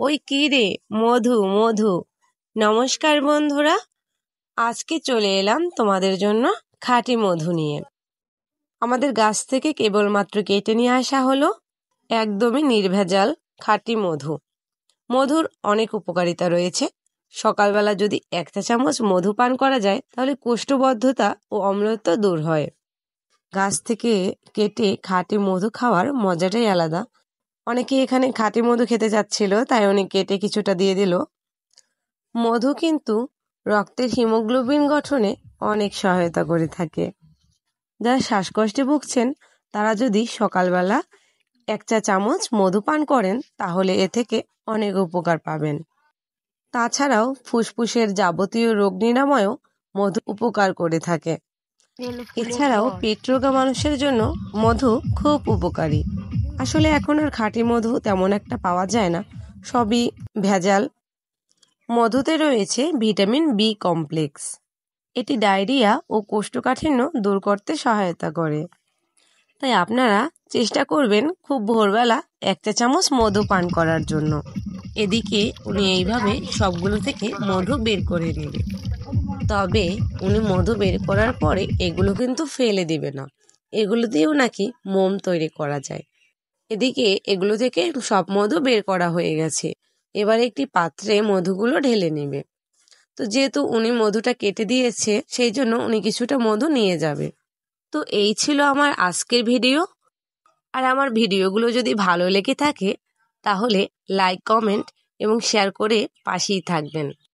ওই কি রে, মধু মধু। নমস্কার বন্ধুরা, আজকে চলে এলাম তোমাদের জন্য খাঁটি মধু নিয়ে। আমাদের গাছ থেকে কেবলমাত্র কেটে নিয়ে আসা হলো একদমই নির্ভেজাল খাঁটি মধু। মধুর অনেক উপকারিতা রয়েছে। সকালবেলা যদি 1 চা চামচ মধু পান করা যায় তাহলে কোষ্ঠবদ্ধতা ও অম্লত্ব দূর হয়। গাছ থেকে কেটে খাঁটি মধু খাওয়ার মজাটাই আলাদা। অনেকে এখানে খাঁটি মধু খেতে চাচ্ছিল, তাই অনেক কেটে কিছুটা দিয়ে দিল। মধু কিন্তু রক্তের হিমোগ্লোবিন গঠনে অনেক সহায়তা করে থাকে। যারা শ্বাসকষ্টে ভুগছেন তারা যদি সকালবেলা 1 চা চামচ মধু পান করেন তাহলে এ থেকে অনেক উপকার পাবেন। তাছাড়াও ফুসফুসের যাবতীয় রোগ নিরাময়েও মধু উপকার করে থাকে। এছাড়াও পেট রোগা মানুষের জন্য মধু খুব উপকারী। আসলে এখন আর খাঁটি মধু তেমন একটা পাওয়া যায় না, সবই ভেজাল। মধুতে রয়েছে ভিটামিন বি কমপ্লেক্স। এটি ডায়রিয়া ও কোষ্ঠকাঠিন্য দূর করতে সহায়তা করে। তাই আপনারা চেষ্টা করবেন খুব ভোরবেলা 1 চা চামচ মধু পান করার জন্য। এদিকে উনি এইভাবে সবগুলো থেকে মধু বের করে নেবে। তবে উনি মধু বের করার পরে এগুলো কিন্তু ফেলে দিবে না, এগুলো দিয়েও নাকি মোম তৈরি করা যায়। এদিকে এগুলো থেকে সব মধু বের করা হয়ে গেছে। এবার একটি পাত্রে মধুগুলো ঢেলে নেবে। তো যেহেতু উনি মধুটা কেটে দিয়েছে সেই জন্য উনি কিছুটা মধু নিয়ে যাবে। তো এই ছিল আমার আজকের ভিডিও। আর আমার ভিডিওগুলো যদি ভালো লেগে থাকে তাহলে লাইক, কমেন্ট এবং শেয়ার করে পাশেই থাকবেন।